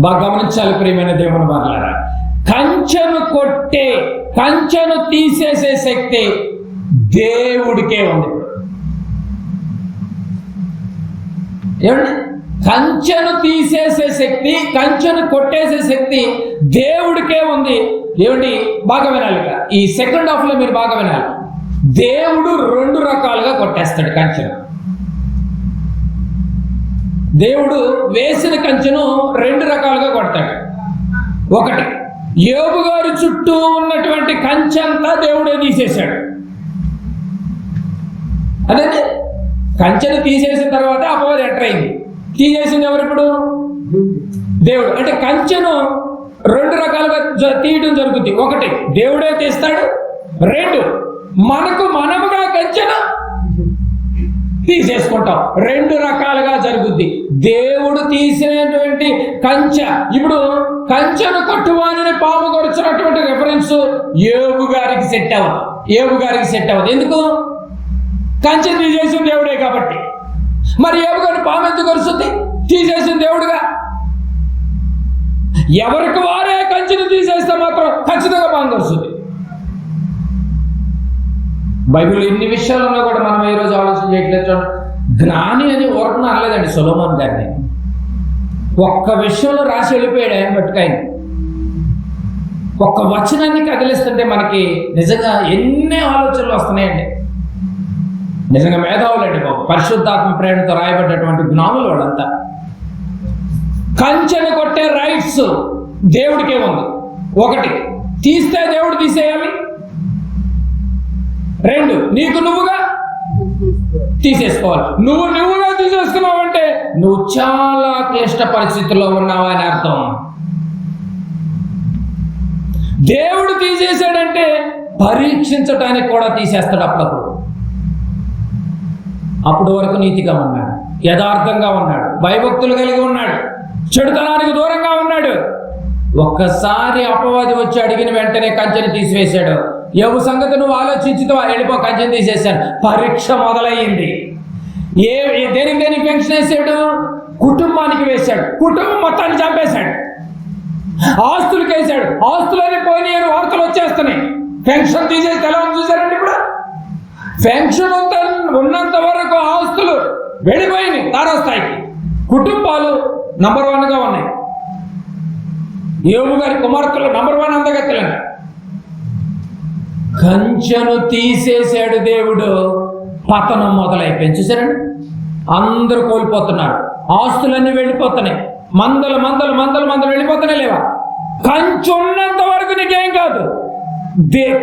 బాగా గమనించాలి ప్రియమైన దేవుని వారలారా. కంచెను తీసేసే శక్తి దేవుడికే ఉంది. ఏమండి, కంచెను తీసేసే శక్తి, కంచెను కొట్టేసే శక్తి దేవుడికే ఉంది. ఏమండి, బాగా వినాలి. ఈ సెకండ్ హాఫ్ లో మీరు బాగా వినాలి. దేవుడు 2 రకాలుగా కొట్టేస్తాడు కంచెను. దేవుడు వేసిన కంచెను 2 రకాలుగా కొడతాడు. ఒకటి, యోబు గారి చుట్టూ ఉన్నటువంటి కంచెంతా దేవుడే తీసేశాడు. అదే కంచెను తీసేసిన తర్వాత అపవాది ఎంటర్ అయింది. తీసేసింది ఎవరు? ఇప్పుడు దేవుడు. అంటే కంచెను 2 రకాలుగా తీయడం జరుగుతుంది. ఒకటి, దేవుడే తీస్తాడు. 2, మనముగా కంచెను తీసేసుకుంటాం. 2 రకాలుగా జరుగుద్ది. దేవుడు తీసినటువంటి కంచె, ఇప్పుడు కంచెను కొట్టువాని పాము కొడుచున్నటువంటి రెఫరెన్స్ యోబు గారికి సెట్ అవ్వదు. ఎందుకు? కంచె తీసేసిన దేవుడే కాబట్టి. మరి యోబు గారిని పాము ఎందుకు కొరుస్తుంది? తీసేసిన దేవుడుగా. ఎవరికి వారే కంచెను తీసేస్తే మాత్రం ఖచ్చితంగా పాము కొరుస్తుంది. బైబిల్ ఎన్ని విషయాలున్నా కూడా మనం ఈ రోజు ఆలోచన చేయట్లేదు. జ్ఞాని అని ఊరకన అనలేదండి సొలొమోన్ గారిని. ఒక్క విషయంలో రాసి వెళ్ళిపోయాడు ఆయన పట్టుకాయని. ఒక్క వచనాన్ని కదిలిస్తుంటే మనకి నిజంగా ఎన్ని ఆలోచనలు వస్తున్నాయండి. నిజంగా మేధావులండి బాబు, పరిశుద్ధాత్మ ప్రేరణతో రాయబడ్డటువంటి జ్ఞానులు వాళ్ళంతా. కంచెను కొట్టే రైట్స్ దేవుడికే ఉంది. ఒకటి, తీస్తే దేవుడు తీసేయాలి. 2, నీకు నువ్వుగా తీసేసుకోవాలి. నువ్వుగా తీసేసుకున్నావంటే నువ్వు చాలా క్లిష్ట పరిస్థితుల్లో ఉన్నావు అని అర్థం. దేవుడు తీసేసాడంటే పరీక్షించడానికి కూడా తీసేస్తాడు. అప్పుడు వరకు నీతిగా ఉన్నాడు, యథార్థంగా ఉన్నాడు, భయభక్తులు కలిగి ఉన్నాడు, చెడుతనానికి దూరంగా ఉన్నాడు. ఒక్కసారి అపవాది వచ్చి అడిగిన వెంటనే కంచెని తీసివేశాడు. యోబు సంగతి నువ్వు ఆలోచించుతూ వెళ్ళిపో, కంచెని తీసేశాను. పరీక్ష మొదలయ్యింది. దేనికి పెన్షన్ వేసాడు? కుటుంబానికి వేశాడు. కుటుంబం మొత్తాన్ని చంపేశాడు. ఆస్తులకు వేశాడు. ఆస్తులని పోయినాయని వార్తలు వచ్చేస్తున్నాయి. పెన్షన్ తీసేసి ఎలా చూశారండి? ఇప్పుడు పెన్షన్ ఉన్నంత వరకు ఆస్తులు వెళ్ళిపోయినాయి తారాస్థాయికి. కుటుంబాలు నంబర్ 1గా ఉన్నాయి. యోబు గారి కుమార్తెలు నంబర్ 1 అందగత్తెలండి. కంచెను తీసేశాడు దేవుడు. పతనం మొదలైపోయింది. చూసారండి, అందరూ కోల్పోతున్నారు. ఆస్తులన్నీ వెళ్ళిపోతున్నాయి. మందలు వెళ్ళిపోతున్నాయి. లేవా? కంచె ఉన్నంత వరకు నీకేం కాదు.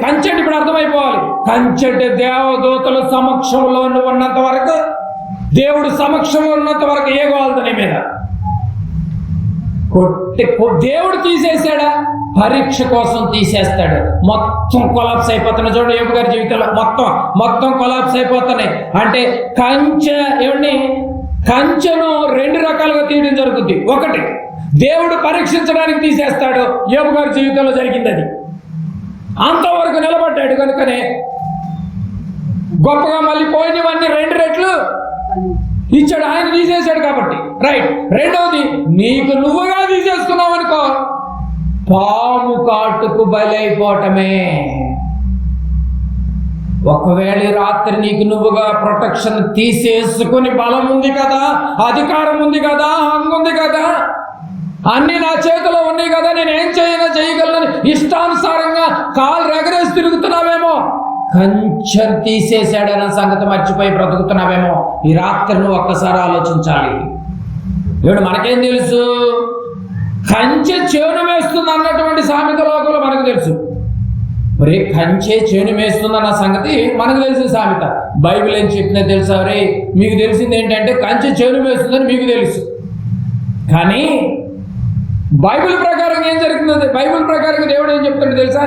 కంచెంటే ఇప్పుడు అర్థమైపోవాలి. కంచెంటే దేవదూతల సమక్షంలో ఉన్నంత వరకు, దేవుడు సమక్షంలో ఉన్నంత వరకు ఏ గోల్తనే మీద దేవుడు తీసేశాడా? పరీక్ష కోసం తీసేస్తాడు. మొత్తం కొలాప్స్ అయిపోతున్నాయి. చూడండి, యోబు గారి జీవితంలో మొత్తం కొలాప్స్ అయిపోతున్నాయి. అంటే కంచెను 2 రకాలుగా తీయడం జరుగుతుంది. ఒకటి, దేవుడు పరీక్షించడానికి తీసేస్తాడు. యోబు గారి జీవితంలో జరిగింది అది. అంతవరకు నిలబడ్డాడు కనుకనే గొప్పగా మళ్ళీ పోయినవన్నీ 2 రెట్లు ఇచ్చాడు. ఆయన తీసేశాడు కాబట్టి రైట్. రెండవది, నీకు నువ్వుగా తీసేసుకున్నావు అనుకో, పాము కాటుకు బలైపోవటమే. ఒకవేళ రాత్రి నీకు నువ్వుగా ప్రొటెక్షన్ తీసేసుకుని బలం ఉంది కదా, అధికారం ఉంది కదా, హంగు ఉంది కదా, అన్ని నా చేతిలో ఉన్నాయి కదా, నేను ఏం చేయగలను ఇష్టానుసారంగా కాలు ఎగరేసి తిరుగుతున్నావేమో, కంచె తీసేశాడన్న సంగతి మర్చిపోయి బ్రతుకుతున్నావేమో. ఈ రాత్రి నువ్వు ఒక్కసారి ఆలోచించాలి. ఇప్పుడు మనకేం తెలుసు? కంచె చేను వేస్తుంది అన్నటువంటి సామెత లోకంలో మనకు తెలుసు. మరి కంచె చేను వేస్తుందన్న సంగతి మనకు తెలిసిన సామెత. బైబిల్ ఏం చెప్తుందో తెలుసా? రే, మీకు తెలిసింది ఏంటంటే కంచె చేను వేస్తుందని మీకు తెలుసు. కానీ బైబిల్ ప్రకారం ఏం జరుగుతుంది? బైబిల్ ప్రకారం దేవుడు ఏం చెప్తాడు తెలుసా?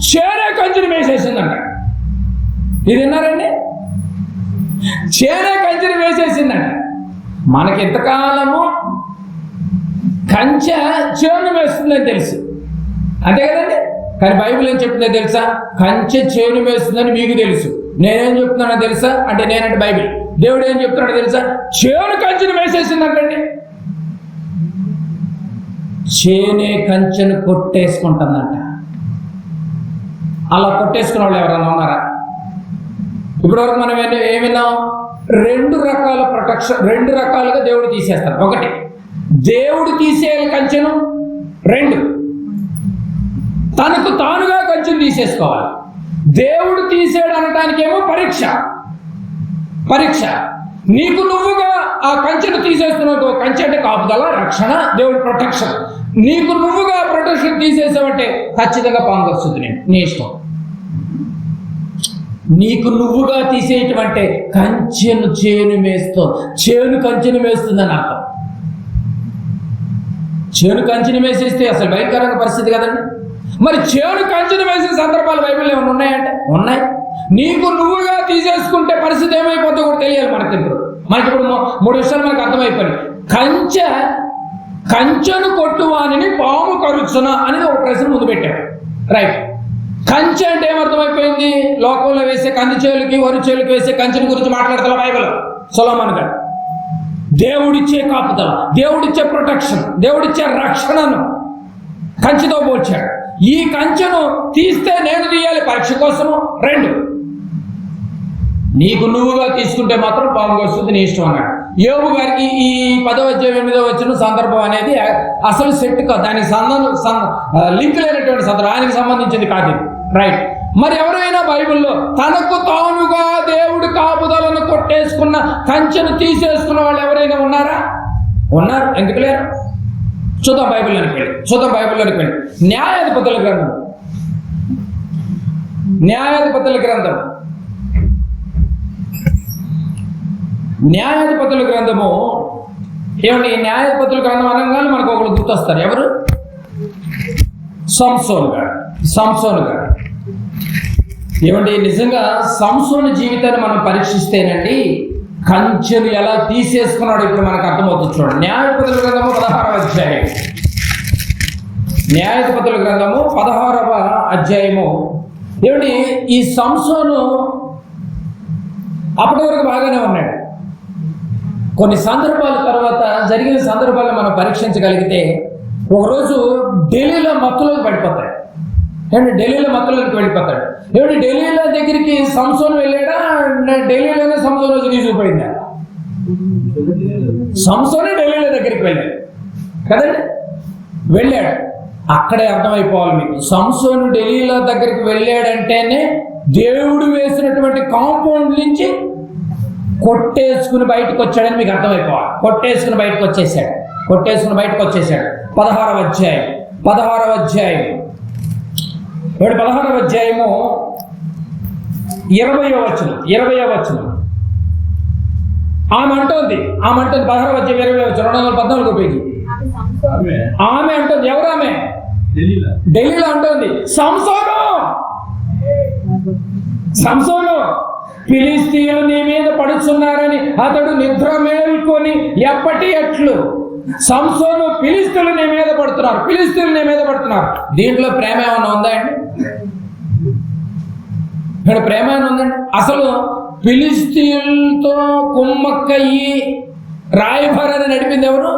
చేనే కంచెను వేసేసిందంట. ఇది విన్నారండి? చేనే కంచెను వేసేసిందంట. మనకి ఇంతకాలము కంచె చేను వేస్తుందని తెలుసు, అంతే కదండి. కానీ బైబిల్ ఏం చెప్తుందో తెలుసా? కంచె చేను వేస్తుందని మీకు తెలుసు. నేనేం చెప్తున్నానో తెలుసా? అంటే నేనంటే బైబిల్. దేవుడు ఏం చెప్తున్నాడో తెలుసా? చేను కంచెను వేసేసిందంటండి. చేనే కంచెను కొట్టేసుకుంటుందంట. అలా కొట్టేసుకున్న వాళ్ళు ఎవరైనా ఉన్నారా? ఇప్పటివరకు మనం ఏమిన్నాం? 2 రకాల ప్రొటెక్షన్, 2 రకాలుగా దేవుడు తీసేస్తాడు. 1, దేవుడు తీసేయాలి కంచెను. 2, తనకు తానుగా కంచెను తీసేసుకోవాలి. దేవుడు తీసేయడం అనటానికేమో పరీక్ష. నీకు నువ్వుగా ఆ కంచెను తీసేస్తున్నావు. కంచె అంటే కాపుదల, రక్షణ, దేవుడి ప్రొటెక్షన్. నీకు నువ్వుగా ప్రొటెక్షన్ తీసేసావంటే ఖచ్చితంగా పాల్గొస్తుంది. నీ ఇష్టం. నీకు నువ్వుగా తీసేయటం అంటే కంచెను చేను కంచెను మేస్తుందని అర్థం. చేను కంచెను వేసేస్తే అసలు భయంకరమైన పరిస్థితి కదండి. మరి చేను కంచెను వేసిన సందర్భాలు బైబిల్లో ఏమైనా ఉన్నాయంటే ఉన్నాయి. నీకు నువ్వుగా తీసేసుకుంటే పరిస్థితి ఏమైపోతుందో కూడా తెలియాలి మనకి ఇప్పుడు 3 విషయాలు మనకు అర్థమైపోయింది. కంచెను కొట్టువానిని పాము కరుచున అనేది ఒక ప్రశ్న ముందు పెట్టాడు. రైట్. కంచె అంటే ఏమర్థమైపోయింది? లోకంలో వేసే కంది చేలుకి, వరి చేలుకి వేసే కంచెని గురించి మాట్లాడతా బైబిల్. సొలొమోను గారు దేవుడిచ్చే కాపుదల, దేవుడిచ్చే ప్రొటెక్షన్, దేవుడిచ్చే రక్షణను కంచెతో పోల్చాడు. ఈ కంచెను తీస్తే నేను తీయాలి పరీక్ష కోసము. 2, నీకు నువ్వుగా తీసుకుంటే మాత్రం పాము వస్తుంది, నీ ఇష్టం అన్నాడు. యోబు గారికి ఈ 10వ అధ్యాయం 8వ వచనం సందర్భం అనేది అసలు సెట్ కాదు. దానికి లింక్ లేనటువంటి సందర్భం, ఆయనకు సంబంధించింది కాదు. రైట్. మరి ఎవరైనా బైబిల్లో తనకు తానుగా దేవుడి కాపుదలను కొట్టేసుకున్న కంచెను తీసేసుకున్న వాళ్ళు ఎవరైనా ఉన్నారా? ఉన్నారు. ఎందుకు లేరు? చూద్దాం బైబిల్లోనికి వెళ్ళి. న్యాయాధిపతుల గ్రంథము ఏమండి? న్యాయాధిపతుల గ్రంథం అనగానే మనకు ఒకరు గుర్తొస్తారు. ఎవరు? సంసోను గారు. ఏమండి, నిజంగా సంసోను జీవితాన్ని మనం పరీక్షిస్తేనండి కంచెను ఎలా తీసేసుకున్నాడు ఇప్పుడు మనకు అర్థమవుతుంది. చూడండి, న్యాయాధిపతుల గ్రంథము 16వ అధ్యాయం. న్యాయాధిపతుల గ్రంథము 16వ అధ్యాయము. ఏమండి, ఈ సంసోను అప్పటి వరకు బాగానే ఉన్నాడు. కొన్ని సందర్భాల తర్వాత జరిగిన సందర్భాలను మనం పరీక్షించగలిగితే ఒకరోజు ఢిల్లీలో మత్తులోకి పడిపోతాడు. మత్తులోకి వెళ్ళిపోతాడు. ఢిల్లీలో దగ్గరికి సంసోను వెళ్ళాడా? ఢిల్లీలోనే సంసోను వచ్చి తీసుకుపోయిందా? సంసోనే ఢిల్లీలో దగ్గరికి వెళ్ళాడు కదండి. వెళ్ళాడు. అక్కడే అర్థమైపోవాలి మీకు. సంసోను ఢిల్లీలో దగ్గరికి వెళ్ళాడంటేనే దేవుడు వేసినటువంటి కాంపౌండ్ నుంచి కొట్టేసుకుని బయటకు వచ్చాడని మీకు అర్థమైపోవాలి. కొట్టేసుకుని బయటకు వచ్చేసాడు. 16వ అధ్యాయం 16వ అధ్యాయము 20వ వచనం. ఆమె అంటోంది 16వ అధ్యాయం 20వ వచనం 214వ పేజీ. ఆమె అంటుంది. ఎవరు ఆమె? ఢిల్లీలో అంటోంది, సంసోను ఫిలిష్తీయులు నీ మీద పడుచున్నారని అతడు నిద్ర మేల్కొని ఎప్పటి ఎట్లు. సంసోను ఫిలిష్తీయులు నీ మీద పడుతున్నారు. దీంట్లో ప్రేమ ఏమన్నా ఉందా అండి? ఇక్కడ ప్రేమ ఏమైనా ఉందండి? అసలు ఫిలిష్తీయులతో కుమ్మక్కయ్యి రాయబారాన్ని నడిపింది ఎవరు?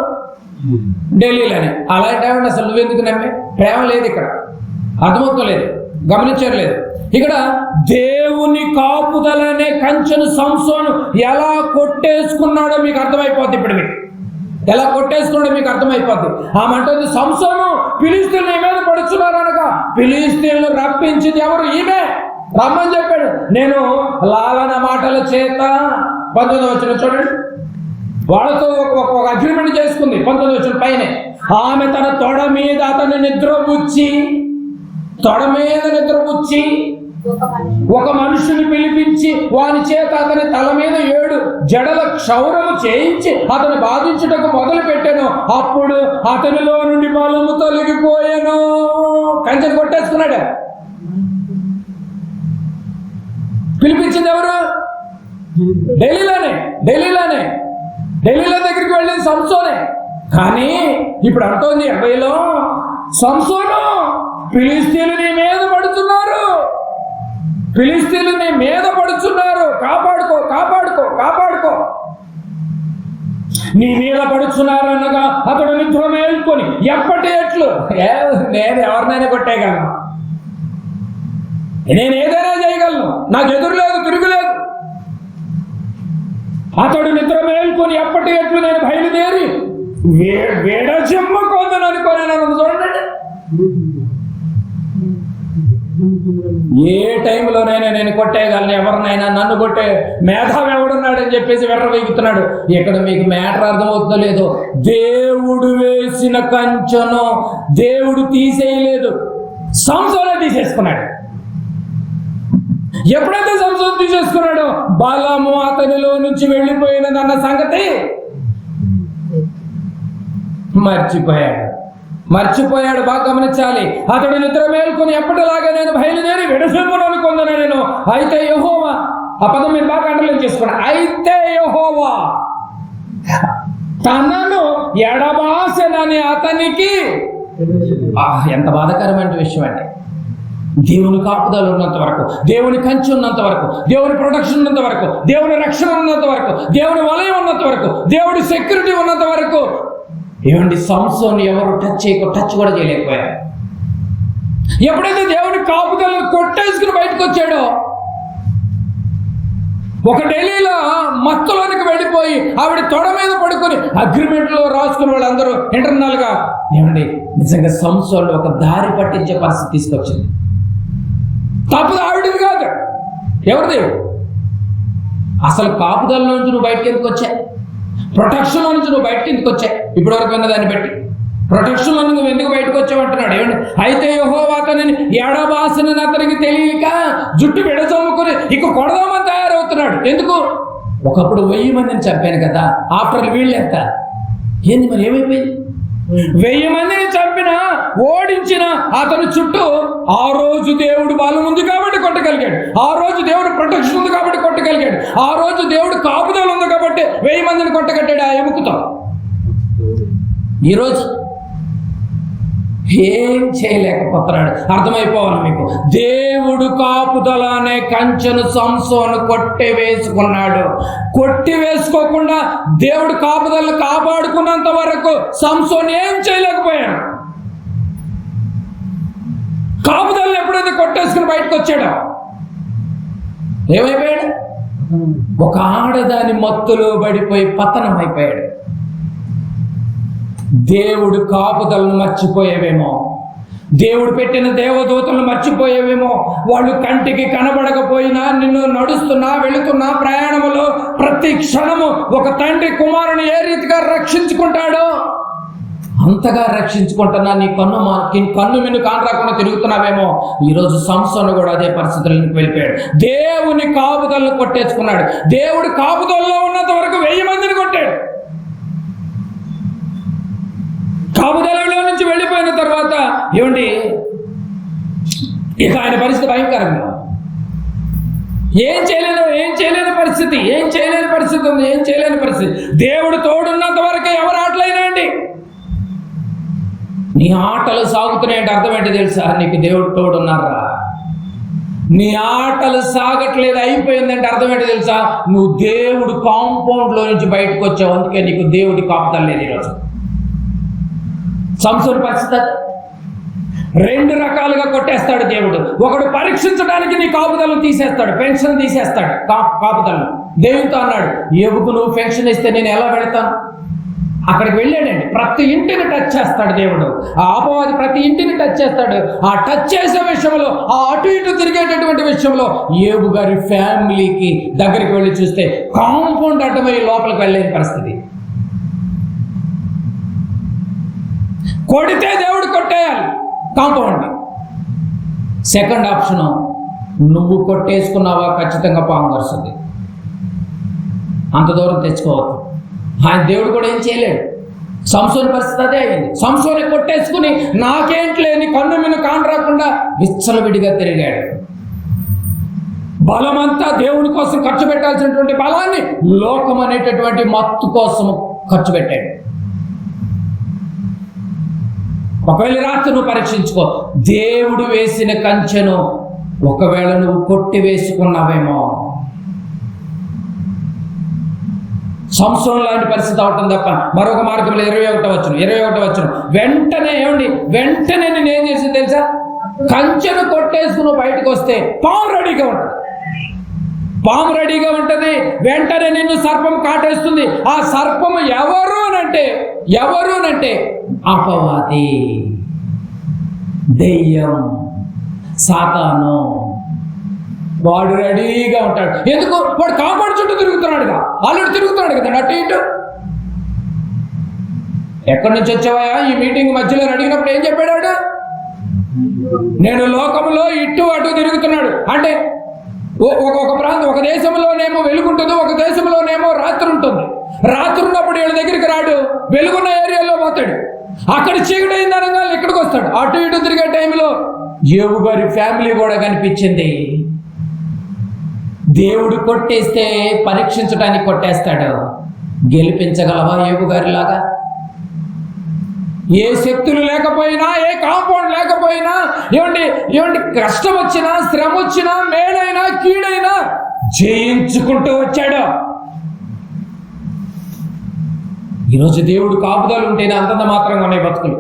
ఢిల్లీలోనే. అలాంటి అసలు నువ్వెందుకు నమ్మే? ప్రేమ లేదు ఇక్కడ. అర్థమవుతలేదు, గమనించలేదు. ఇక్కడ దేవుని కాపుదలనే కంచెను సంసోను ఎలా కొట్టేసుకున్నాడో మీకు అర్థమైపోద్ది. ఇప్పుడు మీకు ఎలా కొట్టేసుకున్నాడో మీకు అర్థమైపోద్ది. ఆమె అంటుంది, సంసోను ఫిలిష్తీయులు నీ మీద పడుచున్నారు అనగా ఫిలిష్తీయులను రప్పించింది ఎవరు? ఈమె. రమ్మని చెప్పాడు. నేను లాలన మాటల చేత 19వ వచనం చూడండి. వాళ్ళతో ఒక అగ్రిమెంట్ చేసుకుంది. 19వ వచనం పైనే. ఆమె తన తొడ మీద అతన్ని నిద్రపుచ్చి ఒక మనుషుని పిలిపించి వాని చేత అతని తల మీద 7 జడల క్షౌరము చేయించి అతను బాధించుటకు మొదలు పెట్టాను. అప్పుడు అతనిలో నుండి బలము తొలగిపోయాను. కంచెను కొట్టేసుకున్నాడు. పిలిపించింది ఎవరు? ఢిల్లీలో దగ్గరికి వెళ్ళింది సంసోనే. కానీ ఇప్పుడు అంటోంది 80లో, సంసోను ఫిలిష్తీయులు నీ మీద పడుతున్నారు, కాపాడుకో. నీ మీద పడుచున్నారనగా అతడు నిద్ర మేల్కొని ఎప్పటి ఎట్లు. నేను ఎవరినైనా కొట్టేయగలను, నేను ఏదైనా చేయగలను, నాకు ఎదురు లేదు, తిరుగులేదు. అతడు నిద్ర మేల్కొని ఎప్పటి ఎట్లు నేను బయలుదేరి వేడజమ్మ కోదను అనుకోని చూడండి. ఏ టైంలోనైనా నేను కొట్టేయగలను ఎవరినైనా, నన్ను కొట్టే మేధావి ఎవడున్నాడని చెప్పేసి వెర్రవేగుతున్నాడు. ఇక్కడ మీకు మ్యాటర్ అర్థమవుతుందో లేదో, దేవుడు వేసిన కంచెను దేవుడు తీసేయలేదు, సంసోనే తీసేసుకున్నాడు. ఎప్పుడైతే సంసోను తీసేసుకున్నాడో బలము అతనిలో నుంచి వెళ్ళిపోయినదన్న సంగతి మర్చిపోయాడు. బాగా గమనించాలి. అతడు నిద్ర మేల్కొని ఎప్పటిలాగా నేను బయలుదేరి విడసెమ్మను అనుకుందను నేను. అయితే యెహోవా, ఆ పదం మీరు బాగా అండర్లైన్ చేసుకోండి. అయితే యెహోవా తనను ఎడబాసెనని అతనికి. ఎంత బాధాకరమైన విషయం అండి. దేవుని కాపుదల ఉన్నంత వరకు, దేవుని కంచె ఉన్నంత వరకు, దేవుని ప్రొటెక్షన్ ఉన్నంత వరకు, దేవుని రక్షణ ఉన్నంత వరకు, దేవుని వలయం ఉన్నంత వరకు, దేవుడి సెక్యూరిటీ ఉన్నంత వరకు ఏమండి సంసోను ఎవరు టచ్ కూడా చేయలేకపోయారు. ఎప్పుడైతే దేవుని కాపుదలను కొట్టేసుకుని బయటకు వచ్చాడో, ఒక ఢిల్లీలో మత్తులోనికి వెళ్ళిపోయి ఆవిడ తొడ మీద పడుకొని అగ్రిమెంట్లో రాసుకున్న వాళ్ళందరూ ఇంటర్నల్గా ఏమండి నిజంగా సంసోను ఒక దారి పట్టించే పరిస్థితి తీసుకొచ్చింది. తప్పదు ఆవిడది కాదు, ఎవరిది? అసలు కాపుదల నుంచి నువ్వు బయటకు ఎందుకు వచ్చా? ప్రొటెక్షన్ నుంచి నువ్వు బయటకు ఎందుకు వచ్చా? ఇప్పటివరకు ఉన్నదాన్ని బట్టి ప్రొటెక్షన్ లో నువ్వు ఎందుకు బయటకు వచ్చావు అంటున్నాడు. ఏమండి అయితే యెహోవా అతనిని ఎడబాసనని అతనికి తెలియక జుట్టు విడజమ్ముకుని ఇక కొడదామని తయారవుతున్నాడు. ఎందుకు? ఒకప్పుడు 1000 మందిని చంపాను కదా, ఆఫ్టర్ వీళ్ళు ఎంత ఏంది మరి ఏమైపోయింది? 1000 మందిని చంపిన ఓడించిన అతని చుట్టూ ఆ రోజు దేవుడు బలం ఉంది కాబట్టి కొట్టగలిగాడు, ఆ రోజు దేవుడు ప్రొటెక్షన్ ఉంది కాబట్టి కొట్టగలిగాడు, ఆ రోజు దేవుడు కాపుదల ఉంది కాబట్టి 1000 మందిని కొట్టగట్టాడు ఆ ఎముకతో. ఈరోజు ఏం చేయలేకపోతున్నాడు. అర్థమైపోవాలి మీకు. దేవుడు కాపుదల అనే కంచెను సంసోను కొట్టివేసుకున్నాడు. కొట్టివేసుకోకుండా దేవుడు కాపుదలను కాపాడుకున్నంత వరకు సంసోను ఏం చేయలేకపోయాడు. కాపుదలను ఎప్పుడైతే కొట్టేసుకుని బయటకు వచ్చాడో ఏమైపోయాడు? ఒక ఆడదాని మత్తులో పడిపోయి పతనం అయిపోయాడు. దేవుడు కాపుదలను మర్చిపోయేవేమో, దేవుడు పెట్టిన దేవదూతలను మర్చిపోయేవేమో. వాళ్ళు కంటికి కనబడకపోయినా నిన్ను నడుస్తున్నా వెళుతున్నా ప్రయాణములో ప్రతి క్షణము ఒక తండ్రి కుమారుని ఏ రీతిగా రక్షించుకుంటాడో అంతగా రక్షించుకుంటున్నా నీ కన్ను మిన్ను కానరాకుండా తిరుగుతున్నావేమో. ఈరోజు సంసోను కూడా అదే పరిస్థితులకు వెళ్ళిపోయాడు. దేవుని కాపుదలను కొట్టేసుకున్నాడు. దేవుడు కాపుదలలో ఉన్నంత వరకు 1000 మందిని కొట్టాడు. కాపుదలలో నుంచి వెళ్ళిపోయిన తర్వాత ఏమండి ఇక ఆయన పరిస్థితి భయంకరంగా, ఏం చేయలేని పరిస్థితి ఉంది. దేవుడు తోడున్నంత వరకు ఎవరు ఆటలైనా అండి, నీ ఆటలు సాగుతున్నాయంటే అర్థం ఏంటి తెలుసా? నీకు దేవుడు తోడున్నారా? నీ ఆటలు సాగట్లేదు అయిపోయిందంటే అర్థం ఏంటి తెలుసా? నువ్వు దేవుడు కాంపౌండ్లో నుంచి బయటకు వచ్చావు, అందుకే నీకు దేవుడి కాపుదల లేదు. ఈరోజు సంసోను పరిస్థితి 2 రకాలుగా కొట్టేస్తాడు దేవుడు. ఒకడు పరీక్షించడానికి నీ కాపుదలను తీసేస్తాడు, పెన్షన్ తీసేస్తాడు. కాపుదలను దేవుడితో అన్నాడు, ఏబుకు నువ్వు పెన్షన్ ఇస్తే నేను ఎలా వెళతాను? అక్కడికి వెళ్ళాడండి. ప్రతి ఇంటిని టచ్ చేస్తాడు దేవుడు. ఆ అపవాది ప్రతి ఇంటిని టచ్ చేస్తాడు. ఆ టచ్ చేసే విషయంలో, ఆ అటు ఇటు తిరిగేటటువంటి విషయంలో ఏబు గారి ఫ్యామిలీకి దగ్గరికి వెళ్ళి చూస్తే కాంపౌండ్ అడ్డమై లోపలికి వెళ్ళలేని పరిస్థితి. కొడితే దేవుడు కొట్టేయాలి కాంపౌండ్. సెకండ్ ఆప్షన్, నువ్వు కొట్టేసుకున్నావా ఖచ్చితంగా పాము కరుస్తుంది. అంత దూరం తెచ్చుకోవద్దు. ఆయన దేవుడు కూడా ఏం చేయలేడు. సంసోను పరిస్థితి అదే అయింది. సంసోను కొట్టేసుకుని నాకేంట్లేని కన్ను మిన్ను కానరాకుండా విచ్చలవిడిగా తిరిగాడు. బలమంతా దేవుడి కోసం ఖర్చు పెట్టాల్సినటువంటి బలాన్ని లోకం అనేటటువంటి మత్తు కోసం ఖర్చు పెట్టాడు. ఒకవేళ రాత్రి నువ్వు పరీక్షించుకో, దేవుడు వేసిన కంచెను ఒకవేళ నువ్వు కొట్టి వేసుకున్నావేమో. సంసోను లాంటి పరిస్థితి అవటం తప్ప మరొక మార్గంలో 21 వచ్చిన వెంటనే వెంటనే నేను ఏం చేసింది తెలుసా? కంచెను కొట్టేసుకుని బయటకు వస్తే పాము రెడీగా ఉంటుంది. వెంటనే నిన్ను సర్పం కాటేస్తుంది. ఆ సర్పము ఎవరు అనంటే అపవాది, దెయ్యం, సాతాను. వాడు రెడీగా ఉంటాడు. ఎందుకు? వాడు కాపాడు చుట్టూ తిరుగుతున్నాడుగా, ఆల్రెడీ తిరుగుతున్నాడు కదా అటు ఇటు. ఎక్కడి నుంచి వచ్చావా ఈ మీటింగ్ మధ్యలో అడిగినప్పుడు ఏం చెప్పాడు? నేను లోకంలో ఇటు అటు తిరుగుతున్నాడు. అంటే ఒక ప్రాంతం, ఒక దేశంలోనేమో వెలుగుంటుంది, ఒక దేశంలోనేమో రాత్రి ఉంటుంది. రాత్రి ఉన్నప్పుడు వీళ్ళ దగ్గరికి రాడు, వెలుగున్న ఏరియాలో పోతాడు. అక్కడ చీకటి అయిన అనగా ఇక్కడికి వస్తాడు. అటు ఇటు తిరిగే టైంలో యోబు గారి ఫ్యామిలీ కూడా కనిపించింది. దేవుడు కొట్టేస్తే పరీక్షించడానికి కొట్టేస్తాడు. గెలిపించగలవా యోబు గారిలాగా? ఏ శక్తులు లేకపోయినా, ఏ కాంపౌండ్ లేకపోయినా, ఏమండి కష్టం వచ్చినా, శ్రమ వచ్చినా, మేలైనా కీడైనా జయించుకుంటూ వచ్చాడు. ఈరోజు దేవుడు కాపుదలు ఉంటేనే అంతంత మాత్రంగా ఉన్నాయి బతుకులు.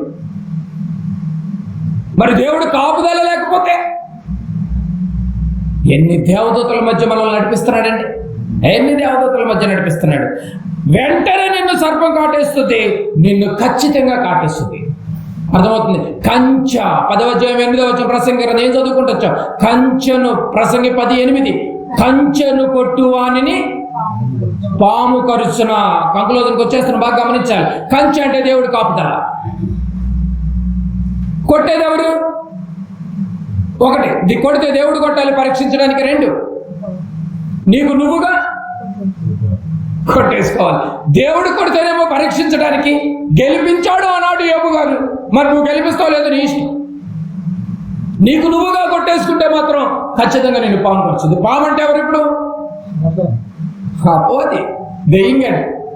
మరి దేవుడు కాపుదల లేకపోతే ఎన్ని దేవదూతల మధ్య మనల్ని నడిపిస్తున్నాడండి, ఎన్ని దేవదూతల మధ్య నడిపిస్తున్నాడు. వెంటనే నిన్ను సర్పం కాటేస్తుంది, నిన్ను ఖచ్చితంగా కాటేస్తుంది. అర్థమవుతుంది? కంచ 10:8 ప్రసంగి ఏం చదువుకుంటూ వచ్చావు? కంచెను, ప్రసంగి 10:8, కంచెను కొట్టువానిని పాము కరుచున. కంకులోకి వచ్చేస్తున్న బాగా గమనించాలి. కంచె అంటే దేవుడు కాపుదల. కొట్టేది ఎవరు? ఒకటి, కొడితే దేవుడు కొట్టాలి పరీక్షించడానికి. 2, నీకు నువ్వుగా కొట్టేసుకోవాలి. దేవుడు కొడితేనేమో పరీక్షించడానికి. గెలిపించాడు అన్నాడు యోబు గారు. మరి నువ్వు గెలిపిస్తావు లేదు నీ ఇష్టం. నీకు నువ్వుగా కొట్టేసుకుంటే మాత్రం ఖచ్చితంగా నేను పాము పడుతుంది. పాము అంటే ఎవరు? ఇప్పుడు అపోది, దెయ్యంగా.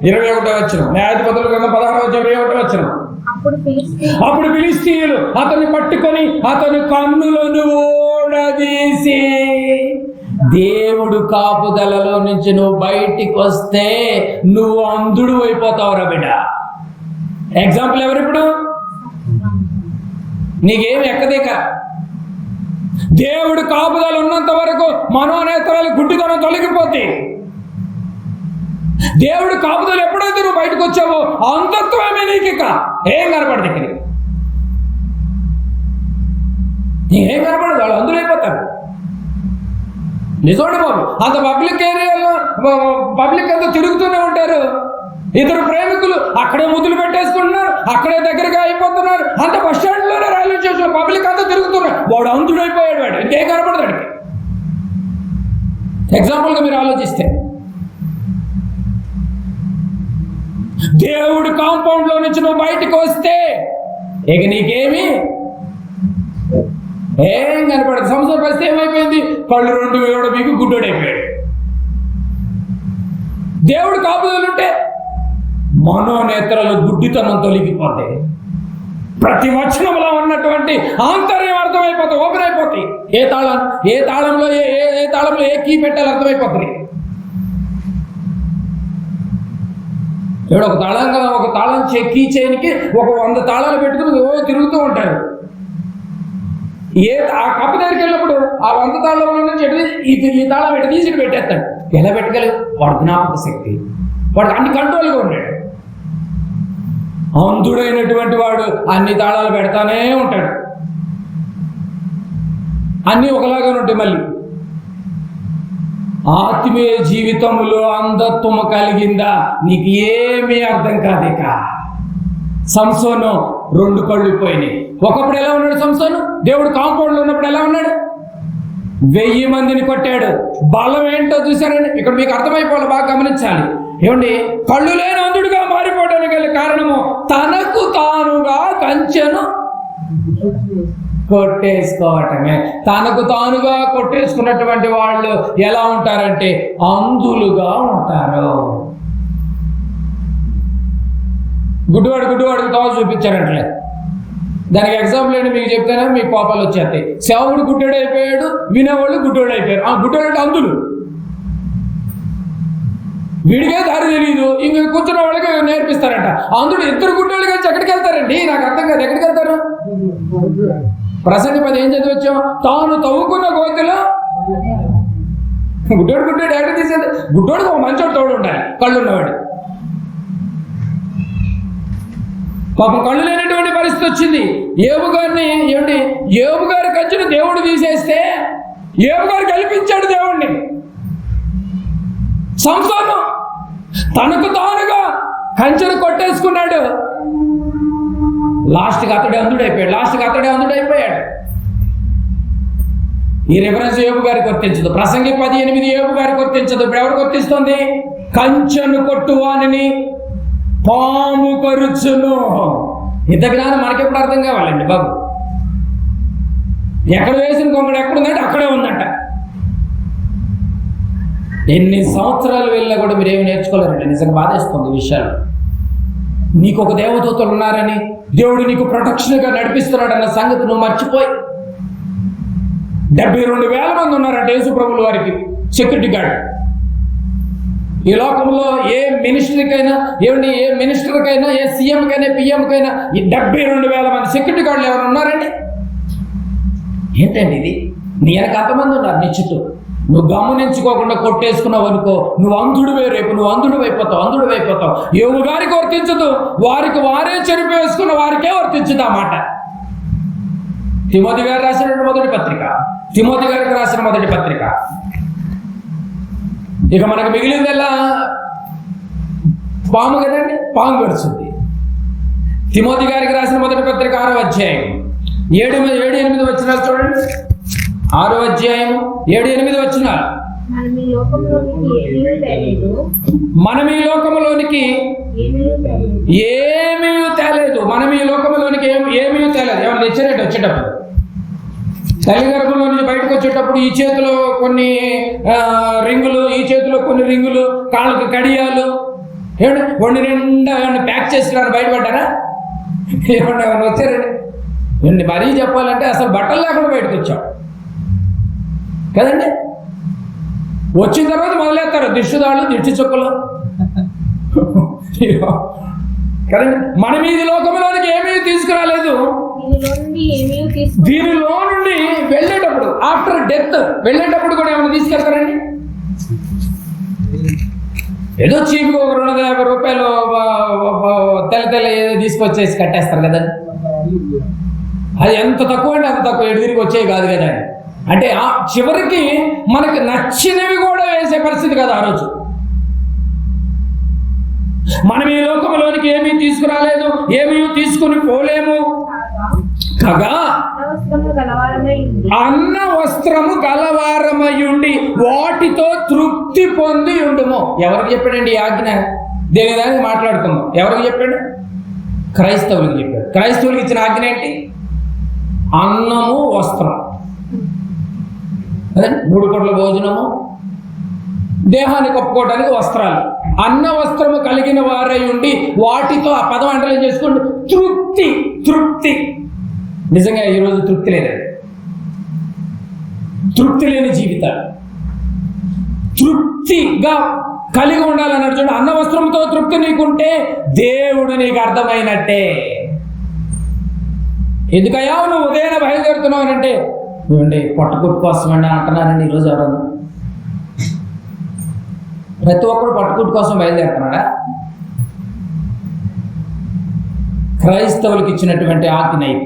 21 వచ్చిన న్యాయాధిపతుల గ్రంథం 16:21 వచ్చిన. అప్పుడు ఫిలిష్తీయులు అతన్ని పట్టుకొని అతని కన్నులను ఊడదీసి, దేవుడు కాపుదలలో నుంచి నువ్వు బయటికి వస్తే నువ్వు అంధుడు అయిపోతావురా బిడ్డ. ఎగ్జాంపుల్ ఎవరు? ఇప్పుడు నీకేమి ఎక్కదేక. దేవుడు కాపుదల ఉన్నంత వరకు మనోనేత్రాలు గుడ్డితనం తొలగిపోతే, దేవుడు కాపుదల ఎప్పుడైతే నువ్వు బయటకు వచ్చావో అంధత్వమే నీకు ఇక ఏం కనపడదు. ఇక్కడికి ఏం కనపడదు, వాళ్ళు అందులైపోతారు. నిజండి బాబు, అంత పబ్లిక్ ఏరియాలో పబ్లిక్ అంతా తిరుగుతూనే ఉంటారు. ఇద్దరు ప్రేమికులు అక్కడే ముద్దులు పెట్టేసుకుంటున్నారు, అక్కడే దగ్గరగా అయిపోతున్నారు. అంత బస్ స్టాండ్ లోనే, రైల్వే స్టేషన్ పబ్లిక్ అంతా తిరుగుతున్నారు. వాడు అంతుడైపోయాడు. వాడు ఇంకేం కనపడతాడు. ఎగ్జాంపుల్ గా మీరు ఆలోచిస్తే, దేవుడు కాంపౌండ్ లో నుంచి నువ్వు బయటకు వస్తే ఇక నీకేమి ఏం కనపడదు. సంవత్సరం పరిస్థితి ఏమైపోయింది? కళ్ళు 2 వేయడం మీకు గుడ్డోడైపోయాడు. దేవుడు కాపుదలుంటే మనోనేత్రాలు గుడ్డితనం తొలగిపోతాయి. ప్రతి వచనంలో ఉన్నటువంటి ఆంతర్యం అర్థమైపోతాయి, ఓపెన్ అయిపోతాయి. ఏ తాళంలో ఏ కీ పెట్టాలి అర్థమైపోతుంది. ఒక తాళం కీ చైన్కి ఒక 100 తాళాలు పెట్టుకుని తిరుగుతూ ఉంటారు. ఆ కప్ప దగ్గరికి వెళ్ళినప్పుడు ఆ 100 తాళంలో నుంచి ఈ తాళం పెట్టి తీసి పెట్టేస్తాడు. ఎలా పెట్టగలరు? వాడు జ్ఞాపక శక్తి, వాడు అన్ని కంట్రోల్గా ఉన్నాడు. అంధుడైనటువంటి వాడు అన్ని తాళాలు పెడతానే ఉంటాడు. అన్నీ ఒకలాగా ఉంటాయి. మళ్ళీ ఆత్మీయ జీవితంలో అంధత్వము కలిగిందా? నీకు ఏమీ అర్థం కాదు. ఇక సంసోను 2 కళ్ళు పోయినాయి. ఒకప్పుడు ఎలా ఉన్నాడు సంసోను? దేవుడు కాంపౌండ్ లో ఉన్నప్పుడు ఎలా ఉన్నాడు? 1000 మందిని కొట్టాడు. బలం ఏంటో చూసారండి. ఇక్కడ మీకు అర్థమైపోవాలి, బాగా గమనించాలి. ఏమండి, కళ్ళు లేని అంధుడుగా మారిపోవడానికి గల కారణము తనకు తానుగా కంచెను కొట్టేసుకోవటమే. తనకు తానుగా కొట్టేసుకున్నటువంటి వాళ్ళు ఎలా ఉంటారంటే అంధులుగా ఉంటారు. గుడ్డివాడికి తావు చూపించారంటలే. దానికి ఎగ్జాంపుల్ ఏంటి మీకు చెప్తేనే మీకు కోపాలు వచ్చేస్తాయి. సేవకుడు గుడ్డోడు అయిపోయాడు, వినేవాళ్ళు గుడ్డోడు అయిపోయారు. ఆ గుడ్డోడు అంటే అంధులు. వీడికే దారి తెలియదు, ఇంక కూర్చున్న వాళ్ళకి నేర్పిస్తారంట. అందులో ఇద్దరు గుడ్డోళ్ళు కలిసి ఎక్కడికి వెళ్తారండి? నాకు అర్థం కాదు, ఎక్కడికి వెళ్తారు? ప్రసంగి 10 ఏం చదివచ్చాం? తాను తవ్వుకున్న గోతిలో గుడ్డోడు ఎక్కడ తీసేది? గుడ్డోడికి ఒక మంచోడు తోడు ఉండాలి, కళ్ళు ఉన్నవాడు. పాపం కళ్ళు లేనటువంటి పరిస్థితి వచ్చింది. ఏబు గారిని ఏమిటి, ఏబు గారి కంచెను దేవుడు తీసేస్తే ఏబు గారు కల్పించాడు దేవుణ్ణి. సంసారం తనకు తానుగా కంచెను కొట్టేసుకున్నాడు. లాస్ట్కి అతడే అందుడైపోయాడు. ఈ రిఫరెన్స్ ఏబు గారికి వర్తించదు. ప్రసంగి 10:8 ఏబు గారికి వర్తించదు. ఇప్పుడు ఎవరికి వర్తిస్తుంది? కంచెను కొట్టువానిని పాము కరుచును. ఇంత జ్ఞానం మనకెప్పుడు అర్థం కావాలండి బాబు? ఎక్కడ వేసిన కొంగడు ఎక్కడుందంటే అక్కడే ఉందంట. ఎన్ని సంవత్సరాలు వెళ్ళినా కూడా మీరేమి నేర్చుకోలేరండి. నిజంగా బాధేస్తుంది విషయాలు. నీకు ఒక దేవదూతలు ఉన్నారని, దేవుడు నీకు ప్రొటెక్షన్గా నడిపిస్తున్నాడు అన్న సంగతి నువ్వు మర్చిపోయి 72,000 మంది ఉన్నారంట యేసు ప్రభుల వారికి సెక్యూరిటీ గార్డ్. ఈ లోకంలో ఏ మినిస్టర్కైనా ఏ సీఎంకైనా పిఎంకైనా ఈ 72,000 మంది సెక్యూరిటీ గార్డులు ఎవరు ఉన్నారండి? ఏంటండి ఇది? నీ వెనక అంతమంది ఉన్నారు నీ చుట్టూ. నువ్వు గమనించుకోకుండా కొట్టేసుకున్నావు అనుకో, నువ్వు అంధుడివే. రేపు నువ్వు అంధుడు అయిపోతావు. ఏవు గారికి వర్తించదు, వారికి వారే చెరిపేసుకున్న వారికే వర్తించదు ఆ మాట. తిమోతి గారికి రాసిన మొదటి పత్రిక. ఇక మనకు మిగిలిందల్లా పాము కదండి, పాము గడుచుంది. తిమోతి గారికి రాసిన మొదటి పత్రిక 6వ అధ్యాయం 7-8 వచనాలు చూడండి. 6వ అధ్యాయం 7-8 వచనాలు. మనం ఈ లోకములోనికి ఏమీ తేలేదు. ఏమన్నా తెచ్చినట్టు వచ్చేటప్పుడు, తల్లి గర్భంలో నుంచి బయటకు వచ్చేటప్పుడు ఈ చేతిలో కొన్ని రింగులు, ఈ చేతిలో కొన్ని రింగులు, కాళ్ళకు కడియాలు, ఏమంటే ఒండి నిండా ప్యాక్ చేసుకున్నారు. బయటపడ్డారా? ఏమన్నా వచ్చారండి? మరీ చెప్పాలంటే అసలు బట్టలు లేకుండా బయటకు వచ్చాం కదండి. వచ్చిన తర్వాత మొదలెత్తారు దిష్టి చుక్కలు కదండి. మనం ఈ లోకంలోనికి ఏమీ తీసుకురాలేదు. దీనిలో నుండి వెళ్ళేటప్పుడు, ఆఫ్టర్ డెత్ వెళ్ళేటప్పుడు కూడా ఏమైనా తీసుకెళ్తారండి? ఏదో చీపుగా ఒక 250 రూపాయలు తెల్ల ఏదో తీసుకొచ్చేసి కట్టేస్తారు కదా. అది ఎంత తక్కువ అంటే అంత తక్కువ, ఎటు తిరిగి వచ్చేవి కాదు కదా. అంటే ఆ చివరికి మనకు నచ్చినవి కూడా వేసే పరిస్థితి కదా ఆ రోజు. మనం ఈ లోకంలోనికి ఏమీ తీసుకురాలేదు, ఏమీ తీసుకుని పోలేము కాగా అన్న వస్త్రము గలవారమయుండి వాటితో తృప్తి పొంది ఉండుము. ఎవరికి చెప్పాడండి ఈ ఆజ్ఞ? దేని దానికి మాట్లాడుకుందాం. ఎవరికి చెప్పాడు? క్రైస్తవులకు చెప్పాడు. క్రైస్తవులకు ఇచ్చిన ఆజ్ఞ ఏంటి? అన్నము వస్త్రం. అదే 3 పూట్ల భోజనము, దేహాన్ని కప్పుకోవడానికి వస్త్రాలు. అన్న వస్త్రము కలిగిన వారై ఉండి వాటితో, ఆ పదం అంటలు చేసుకోండి, తృప్తి. నిజంగా ఈరోజు తృప్తి లేదండి. తృప్తి లేని జీవితాలు. తృప్తిగా కలిగి ఉండాలన్నాడు చూడండి. అన్న వస్త్రంతో తృప్తి నీకుంటే దేవుడు నీకు అర్థమైనట్టే. ఎందుకయ్యా నువ్వు ఉదయాన్నే బయలుదేరుతున్నావు అంటే, చూడండి పట్టుకుట్టు కోసం అండి అంటున్నారండి ఈరోజు ఎవరన్నా. ప్రతి ఒక్కరు పట్టుకుట్టు కోసం బయలుదేరుతున్నాడా? క్రైస్తవులకు ఇచ్చినటువంటి ఆజ్ఞ ఇది.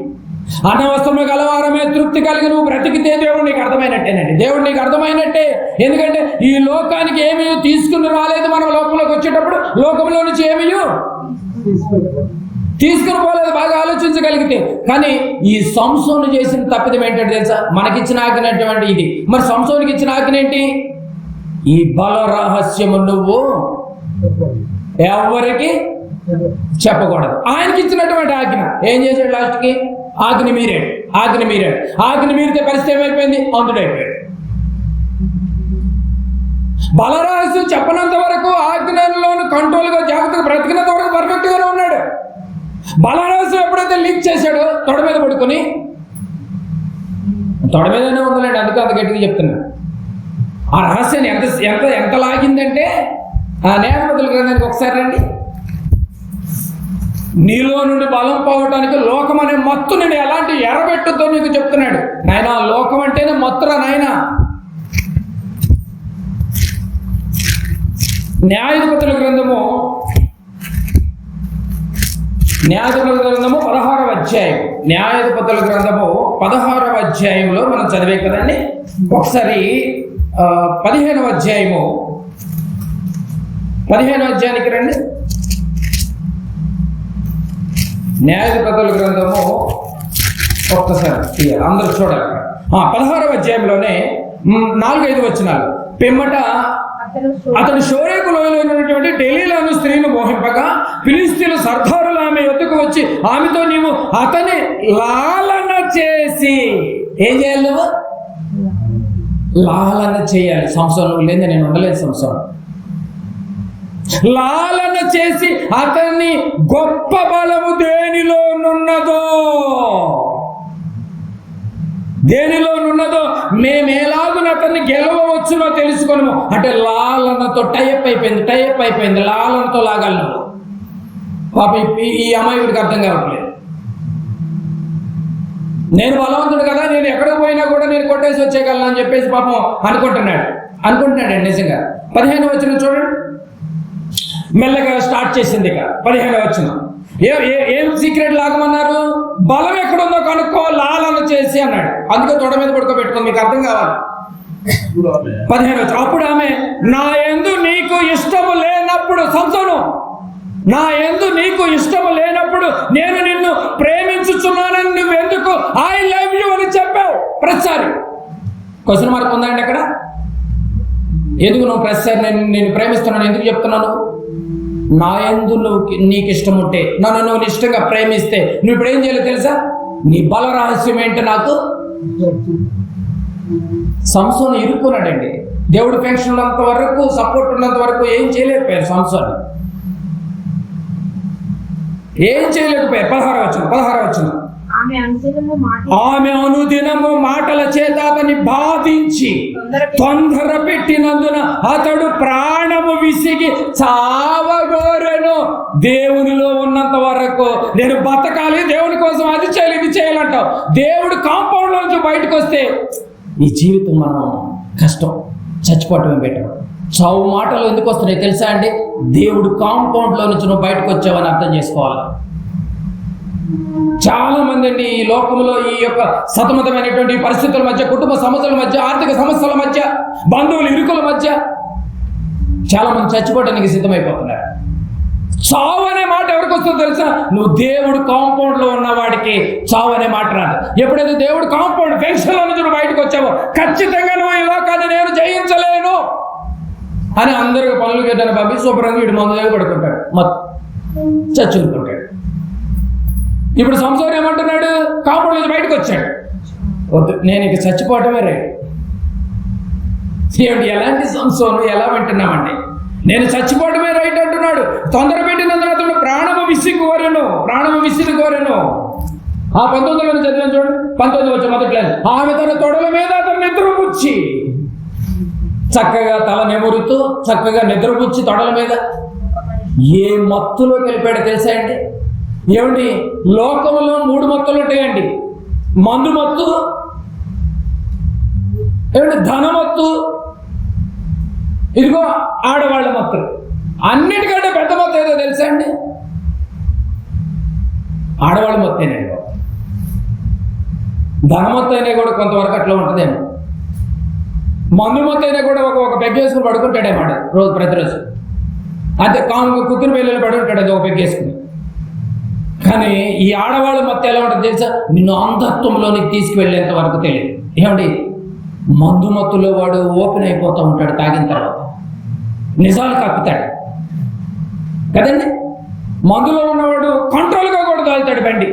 అనవసరము గలవారమే తృప్తి కలిగి నువ్వు బ్రతికితే దేవుడు నీకు అర్థమైనట్టేనండి. దేవుడు నీకు అర్థమైనట్టే. ఎందుకంటే ఈ లోకానికి ఏమీ తీసుకుని రాలేదు. మనం లోకంలోకి వచ్చేటప్పుడు లోకంలో నుంచి ఏమీ తీసుకుని పోలేదు. బాగా ఆలోచించగలిగితే. కానీ ఈ సంసోను చేసిన తప్పిదం ఏంటంటే తెలుసా? మనకిచ్చిన ఆజ్ఞటువంటి ఇది. మరి సంసోనికి ఇచ్చిన ఆజ్ఞ ఏంటి? ఈ బల రహస్యము నువ్వు ఎవరికి చెప్పకూడదు. ఆయనకి ఇచ్చినటువంటి ఆజ్ఞ ఏం చేశాడు? లాస్ట్కి ఆజ్ఞ మీరాడు. ఆజ్ఞ మీరితే పరిస్థితి ఏమైపోయింది? అందుడైపోయాడు. బలరహస్యం చెప్పనంత వరకు ఆజ్ఞలోను కంట్రోల్గా జాగ్రత్తగా బ్రతికినంత వరకు పర్ఫెక్ట్ గానే ఉన్నాడు. బలరహస్యం ఎప్పుడైతే లీక్ చేశాడో తొడ మీద పడుకొని, తొడ మీదనే ఉందండి, అందుకే అంత గట్టిగా చెప్తున్నా. ఆ రహస్యాన్ని ఎంత లాగిందంటే ఆ న్యాయాధిపతుల గ్రంథానికి ఒకసారి రండి. నీలో నుండి బలం పోవటానికి లోకం అనే మత్తు నేను ఎలాంటి ఎరబెట్టుతో నీకు చెప్తున్నాడు. నాయన లోకం అంటేనే మత్తురా నాయన. న్యాయాధిపతుల గ్రంథము 16వ అధ్యాయం. న్యాయాధిపతుల గ్రంథము 16వ అధ్యాయంలో మనం చదివే కదండి. ఒకసారి 15వ అధ్యాయము 15వ అధ్యాయానికి రండి. న్యాయాధిపతుల గ్రంథము ఒక్కసారి అందరూ చూడాలి. 16వ అధ్యాయంలోనే 4-5 వచనాలు. పిమ్మట అతడు షోరేకు లోయలో ఉన్నటువంటి డెలీలాను స్త్రీని మోహింపగా ఫిలిష్తీయుల సర్దారులు ఆమె యొద్దకు వచ్చి ఆమెతో నీవు అతని లాలన చేసి ఏం చేయాలి? నువ్వు లాలన చేయాలి. సంవత్సరం లేదు, నేను ఉండలేదు. సంవత్సరం లాలన చేసి అతన్ని గొప్ప బలము దేనిలోనున్నదో మేమేలాగున అతన్ని గెలవవచ్చునో తెలుసుకొను. అంటే లాలనతో టైప్ అయిపోయింది. లాలనతో లాగాలి. పాప ఈ అమ్మాయికి అర్థం కావట్లేదు. నేను బలవంతుడు కదా, నేను ఎక్కడికి పోయినా కూడా నేను కొట్టేసి వచ్చేయగలను అని చెప్పేసి పాపం అనుకుంటున్నాడు నిజంగా. 15వ వచనం చూడండి. మెల్లగా స్టార్ట్ చేసింది. ఇక 15వ వచనం ఏం సీక్రెట్ లాగమన్నారు? బలం ఎక్కడుందో కనుక్కో, లాలన చేసి అన్నాడు. అందుకే తొడ మీద పడుకోబెట్టుకుంది. మీకు అర్థం కావాలి. 15వ వచనం. అప్పుడు ఆమె నా యందు నీకు ఇష్టము లేనప్పుడు, సంసోను నా యందు నీకు ఇష్టము లేనప్పుడు నేను నిన్ను ప్రేమించుచున్నానని నువ్వెందుకు ఐ లవ్ యూ అని చెప్పావు? ప్రతిసారి క్వశ్చన్ మార్క్ ఉందండి అక్కడ. ఎందుకు నువ్వు ప్రతిసారి నేను ప్రేమిస్తున్నాను ఎందుకు చెప్తున్నాను? నా యందు నీకు ఇష్టం ఉంటే, నన్ను నువ్వు ఇష్టంగా ప్రేమిస్తే నువ్వు ఇప్పుడు ఏం చేయాలో తెలుసా? నీ బల రహస్యం ఏంటో నాకు. సంసోను ఇరుక్కున్నాడండి. దేవుడు పెన్షన్ ఉన్నంత వరకు, సపోర్ట్ ఉన్నంత వరకు ఏం చేయలేకపోయారు. సంసోను ఏం చేయలేకపోయారు. 16వ వచనం. ఆమె అనుదినము మాటల చేత అతన్ని బాధించి తొందర పెట్టినందున అతడు ప్రాణము విసిగి చావగోరెను. దేవునిలో ఉన్నంత వరకు నేను బతకాలి, దేవుని కోసం అది చేయాలి ఇది చేయాలంటావు. దేవుడు కాంపౌండ్ లో నుంచి బయటకు వస్తే ఈ జీవితం మనం కష్టం, చచ్చిపోవటమే బెటర్. చావు మాటలు ఎందుకు వస్తున్నాయి తెలుసా అండి? దేవుడు కాంపౌండ్ లో నుంచి నువ్వు బయటకు వచ్చావని అర్థం చేసుకోవాలి. చాలా మంది అండి ఈ లోకంలో ఈ యొక్క సతమతమైనటువంటి పరిస్థితుల మధ్య, కుటుంబ సమస్యల మధ్య, ఆర్థిక సమస్యల మధ్య, బంధువుల ఇరుకుల మధ్య చాలా మంది చచ్చిపోవడానికి సిద్ధమైపోతున్నారు. చావు అనే మాట ఎవరికి వస్తుందో తెలుసా? నువ్వు దేవుడు కాంపౌండ్ లో ఉన్న వాడికి చావు అనే మాట రాదు. ఎప్పుడైతే దేవుడు కాంపౌండ్ ఫెన్షన్ లో నుంచి నువ్వు బయటకు వచ్చావో ఖచ్చితంగా నువ్వు ఈ లోకాన్ని నేను జయించలేను అని అందరికి పనులు గడ్డని పంపి శుభ్రంగా వీడు మందు దగ్గర పడుకుంటాడు, చచ్చుకుంటాడు. ఇప్పుడు సంసారం ఏమంటున్నాడు? కాంపౌండ్ నుంచి బయటకు వచ్చాడు. వద్దు, నేను ఇక చచ్చిపోవటమే రైట్. ఏమిటి ఎలాంటి సంసోను ఎలా వింటున్నామండి? నేను చచ్చిపోవటమే రైట్ అంటున్నాడు. తొందర పెట్టినందున అతడు ప్రాణము విసిగి కోరెను. ఆ 19లో చదివాను చూడండి. 19 వచ్చి మొదట్లో ఆమె తన తొడల మీద అతను నిద్రపుచ్చి, చక్కగా తల నెమురుతూ చక్కగా నిద్రపుచ్చి తొడల మీద ఏ మత్తులో వెళ్ళిపోయాడు తెలుసా అండి? ఏమండి, లోకంలో 3 మత్తులు ఉంటాయండి. మందు మత్తు, ఏమంటే ధనమత్తు, ఇదిగో ఆడవాళ్ళ మత్తు. అన్నిటికంటే పెద్ద మత్తు ఏదో తెలుసా అండి? ఆడవాళ్ళ మత్తేనండి. ధనమత్తు అయినా కూడా కొంతవరకు అట్లా ఉంటుందేమో. మందు మత్తు అయినా కూడా ఒక పెగ్గేసుకుని పడుకుంటాడేమాట ప్రతిరోజు. అంతే కాముగా కుక్కిన పిల్లలు పడుకుంటాడు, అది ఒక పెగ్గేసుకుని. కానీ ఈ ఆడవాళ్ళ మత్తు ఎలా ఉంటుంది తెలుసా? నిన్ను అంధత్వంలోనికి తీసుకువెళ్ళేంత వరకు తెలియదు. ఏమండి, మందు మత్తులో వాడు ఓపెన్ అయిపోతూ ఉంటాడు. తాగిన తర్వాత నిజాలు కక్కుతాడు కదండి. మందులో ఉన్నవాడు కంట్రోల్గా కూడా తోలుతాడు బండి.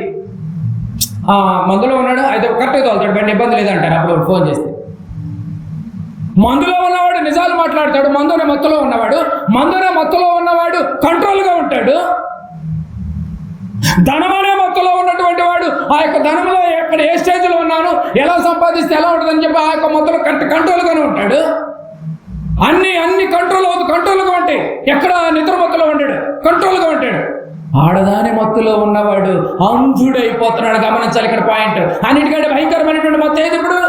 మందులో ఉన్నాడు అయితే కరెక్ట్గా తోలుతాడు బండి, ఇబ్బంది లేదంటారు అప్పుడు ఫోన్ చేస్తే. మందులో ఉన్నవాడు నిజాలు మాట్లాడతాడు. మందునే మత్తులో ఉన్నవాడు కంట్రోల్గా ఉంటాడు. ధనమనే మొత్తంలో ఉన్నటువంటి వాడు ఆ యొక్క ధనంలో ఎక్కడ ఏ స్టేజ్లో ఉన్నాను, ఎలా సంపాదిస్తే ఎలా ఉంటుందని చెప్పి ఆ యొక్క మొత్తంలో కంట్రోల్గానే ఉంటాడు. అన్ని కంట్రోల్గా ఉంటాయి. ఎక్కడ నిద్ర మత్తులో ఉంటాడు, కంట్రోల్గా ఉంటాడు. ఆడదాని మత్తులో ఉన్నవాడు అంధుడైపోతున్నాడు. గమనించాలి ఇక్కడ పాయింట్. అన్నిటికంటే భయంకరమైనటువంటి మత్తు ఏది ఇప్పుడు?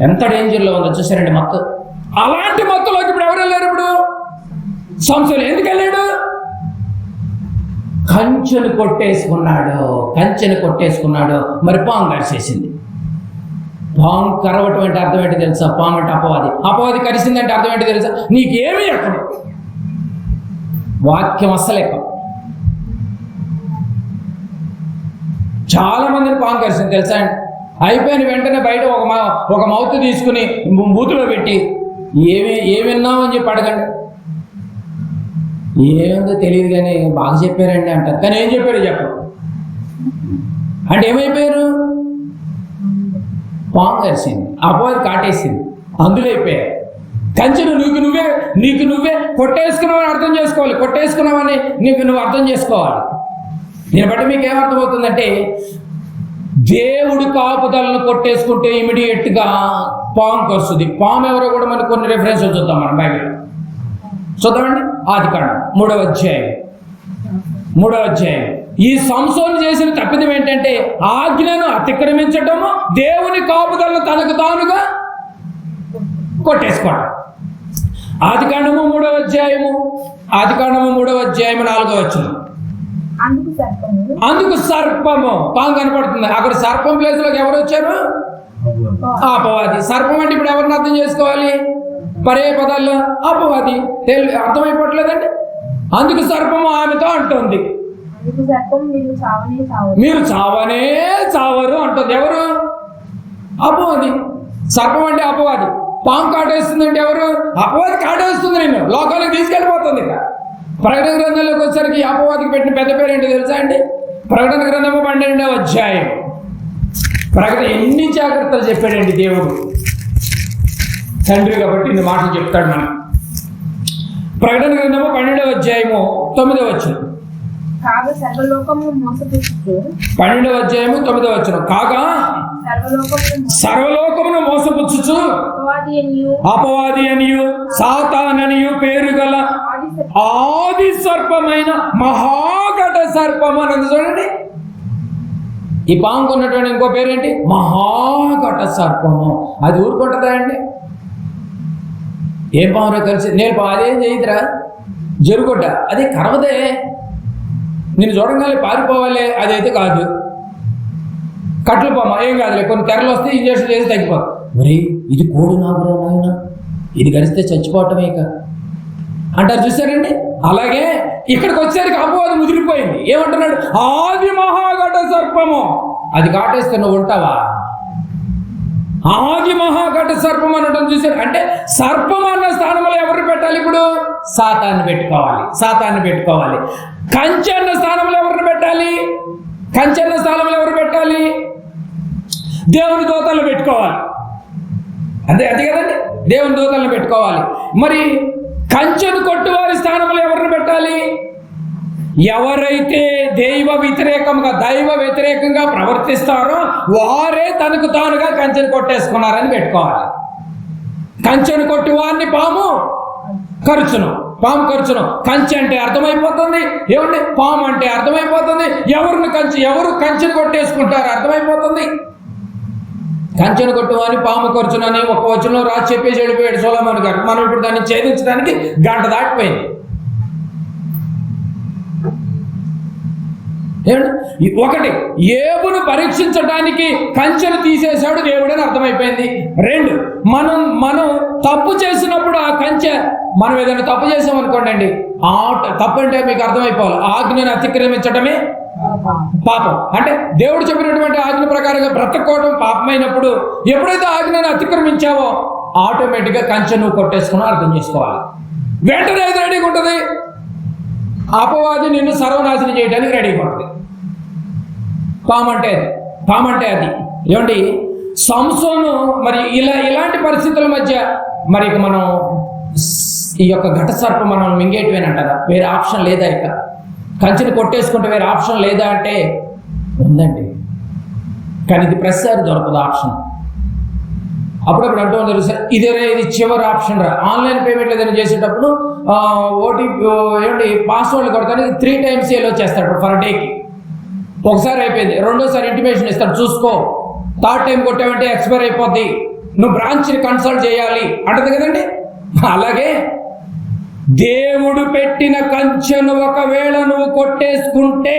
ఎంత డేంజర్లో ఉందో చూసారండి మత్తు. అలాంటి మత్తులోకి ఇప్పుడు ఎవరు వెళ్ళారు? ఇప్పుడు సంసోను ఎందుకు వెళ్ళాడు? కంచెను కొట్టేసుకున్నాడు. మరి పాము కరిచేసింది. పాము కరవటం అంటే అర్థం ఏంటి తెలుసా? పాము అంటే అపవాది కరిసిందంటే అర్థం ఏంటి తెలుసా? నీకేమీ ఎక్కడ వాక్యం అస్సలేక చాలా మందిని పాము కరిసింది తెలుసా అండి. అయిపోయిన వెంటనే బయట ఒక మౌత్ తీసుకుని బూతులో పెట్టి ఏమి విన్నామని చెప్పి అడగండి. ఏముందో తెలియదు కానీ బాగా చెప్పారండి అంటారు. కానీ ఏం చెప్పారు చెప్పరు. అంటే ఏమైపోయారు? పాము కరిసింది, అపవాది కాటేసింది, అందులో అయిపోయారు. కంచెను నీకు నువ్వే కొట్టేసుకున్నావని అర్థం చేసుకోవాలి. కొట్టేసుకున్నావని నువ్వు అర్థం చేసుకోవాలి. దీన్ని బట్టి మీకు ఏమర్థమవుతుందంటే, దేవుడి కాపుదలను కొట్టేసుకుంటే ఇమీడియట్గా పాము కరుస్తుంది. పాము ఎవరో కూడా మనకు కొన్ని రెఫరెన్స్ చూద్దాం మనం బైబిల్లో. చూద్దామండి. ఆదికాండం 3వ అధ్యాయం. ఈ సంసోను చేసిన తప్పిదం ఏంటంటే ఆజ్ఞను అతిక్రమించటము, దేవుని కాపుదలను తనకు తానుగా కొట్టేసుకోవడం. ఆదికాండము 3వ అధ్యాయము 4వ వచనం. అందుకు సర్పము, పాము కనపడుతుంది అక్కడ. సర్పం ప్లేస్ లోకి ఎవరు వచ్చారు? అపవాది. సర్పం అంటే ఇప్పుడు ఎవరిని అర్థం చేసుకోవాలి? పర్యాయ పదాల్లో అపవాది. అర్థమైపోవట్లేదండి. అందుకు సర్పము ఆమెతో అంటుంది, మీరు చావనే చావరు అంటుంది. ఎవరు? అపవాది. సర్పం అంటే అపవాది. పాము కాటేస్తుందంటే ఎవరు? అపవాది కాటేస్తుంది, నేను లోకానికి తీసుకెళ్ళిపోతుంది. ఇక ప్రకటన గ్రంథంలోకి వచ్చేసరికి అపవాదికి పెట్టిన పెద్ద పేరు ఏంటో తెలుసా అండి? ప్రకటన గ్రంథము 12వ అధ్యాయం. ప్రకటన ఎన్ని జాగ్రత్తలు చెప్పాడండి దేవుడు. తండ్రి కాబట్టి ఇన్ని మాటలు చెప్తాడు మనకు. ప్రకటన గ్రంథము 12వ అధ్యాయము 9వ వచనం. 12వ అధ్యాయము 9వ వచనం. కాగా సర్వలోకమును మోసపుచ్చుచు అపవాది అనియు సాతాననియు పేరు గల ఆది సర్పమైన మహాఘట సర్పము అని చూడండి. ఈ పాముకు ఉన్నటువంటి ఇంకో పేరేంటి? మహాఘట సర్పము. అది ఊరుకుంటుందా అండి? ఏం పామురా కలిసి నేను అదేం చేయదురా, జరుగుడ్డ అది కరవదే, నేను చూడగానే పారిపోవాలి, అదైతే కాదు. కట్లు పామ ఏం కాదులే, కొన్ని తెరలు వస్తే ఇంజక్షన్ చేసి తగ్గిపోతుంది. మరి ఇది కోడి నాగురా నాయన, ఇది కరిస్తే చచ్చిపోవటమే ఇక అంటారు. చూసారండి. అలాగే ఇక్కడికి వచ్చేసరికి అపవాది ముదిరిపోయింది. ఏమంటున్నాడు? ఆది మహాఘట సర్పము. అది కాటేస్తే నువ్వు ఉంటావా? ఆది మహాఘట సర్పం అనడం చూసారు. అంటే సర్పం అన్న స్థానంలో ఎవరు పెట్టాలి? ఇప్పుడు సాతాన్ని పెట్టుకోవాలి. కంచె అన్న స్థానంలో ఎవరిని పెట్టాలి? దేవుని దూతలను పెట్టుకోవాలి. అంతే కదండి, దేవుని దూతలను పెట్టుకోవాలి. మరి కంచెను కొట్టువారి స్థానంలో ఎవరిని పెట్టాలి? ఎవరైతే దైవ వ్యతిరేకంగా ప్రవర్తిస్తారో వారే తనకు తానుగా కంచెను కొట్టేసుకున్నారని పెట్టుకోవాలి. కంచెను కొట్టి వారిని పాము ఖర్చును. కంచె అంటే అర్థమైపోతుంది. ఏమంటే పాము అంటే అర్థమైపోతుంది. ఎవరు కంచెను కొట్టేసుకుంటారు అర్థమైపోతుంది. కంచెను కొట్టువాని పాము ఖర్చునని ఒక వచనంలో రాసి చెప్పేసి వెళ్ళిపోయాడు సొలొమోను గారు. మనం ఇప్పుడు దాన్ని ఛేదించడానికి గంట దాటిపోయింది. ఒకటి, ఏబును పరీక్షించడానికి కంచెను తీసేశాడు దేవుడని అర్థమైపోయింది. 2, మనం తప్పు చేసినప్పుడు ఆ కంచె, మనం ఏదైనా తప్పు చేసామనుకోండి అండి, తప్పు అంటే మీకు అర్థమైపోవాలి. ఆజ్ఞను అతిక్రమించడమే పాపం. అంటే దేవుడు చెప్పినటువంటి ఆజ్ఞ ప్రకారంగా బ్రతకోవడం పాపమైనప్పుడు, ఎప్పుడైతే ఆజ్ఞను అతిక్రమించావో ఆటోమేటిక్గా కంచె నువ్వు కొట్టేసుకున్నావు అర్థం చేసుకోవాలి. వెంటనే అది రెడీగా ఉంటుంది. అపవాది నిన్ను సర్వనాశనం చేయడానికి రెడీగా ఉంటుంది. పాము అంటే అది. ఏమండి, సంసోను మరి ఇలాంటి పరిస్థితుల మధ్య మరి మనం ఈ యొక్క ఘట సర్పం మనం మింగేటివేనంటారా? వేరే ఆప్షన్ లేదా? ఇక కంచెని కొట్టేసుకుంటే వేరే ఆప్షన్ లేదా అంటే ఉందండి, కానీ ఇది ప్రతిసారి దొరకదు ఆప్షన్. అప్పుడప్పుడు అంటూ ఉంటారు సార్, ఇది చివరి ఆప్షన్ రా. ఆన్లైన్ పేమెంట్ ఏదైనా చేసేటప్పుడు ఓటీపీ ఏమంటే పాస్వర్డ్ కొడతానికి 3 times ఎలో చేస్తాడు ఫర్ డేకి. ఒకసారి అయిపోయింది, రెండోసారి ఇంటిమేషన్ ఇస్తాడు, చూసుకో. 3rd time కొట్టామంటే ఎక్స్పైర్ అయిపోద్ది, నువ్వు బ్రాంచ్ని కన్సల్ట్ చేయాలి అంటది కదండి. అలాగే దేవుడు పెట్టిన కంచెను ఒకవేళ నువ్వు కొట్టేసుకుంటే,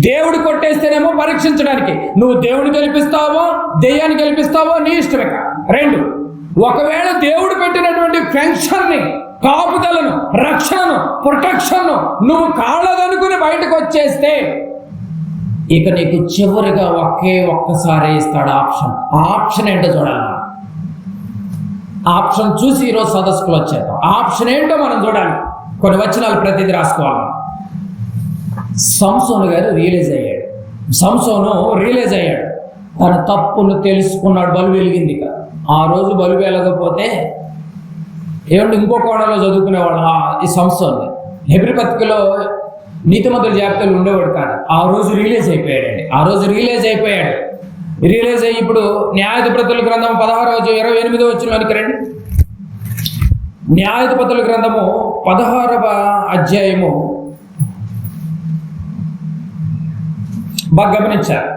దేవుడు కొట్టేస్తేనేమో పరీక్షించడానికి, నువ్వు దేవుడిని గెలిపిస్తావో దెయ్యాన్ని గెలిపిస్తావో నీ ఇష్టమే. 2, ఒకవేళ దేవుడు పెట్టినటువంటి ఫెన్షన్ని, కాపుదలను, రక్షణను, ప్రొటెక్షన్ను నువ్వు కాళ్ళదనుకుని బయటకు వచ్చేస్తే ఇక నీకు చివరిగా ఒక్కసారి ఇస్తాడు ఆప్షన్. ఆ ఆప్షన్ ఏంటో చూడాలి. ఆప్షన్ చూసి ఈరోజు సదస్సుకులు వచ్చేద్దాం. ఆప్షన్ ఏంటో మనం చూడాలి. కొన్ని వచనాలు ప్రతిదీ రాసుకోవాలి. సంసోను గారు రియలైజ్ అయ్యాడు. తన తప్పును తెలుసుకున్నాడు. బలు వెలిగింది. ఆ రోజు బలు వెలగకపోతే ఏమంటే ఇంకో కోణంలో చదువుకునేవాడు ఈ సంసోను. హెబ్రీ పత్రికలో నీతిమంతుల జాబితాలు ఉండేవాడు కాదు. ఆ రోజు రియలైజ్ అయిపోయాడు. రియలైజ్ అయ్యి ఇప్పుడు న్యాయాధిపతుల గ్రంథం 16-28 రండి. న్యాయాధిపతుల గ్రంథము 16వ అధ్యాయము బాగా గమనించారు.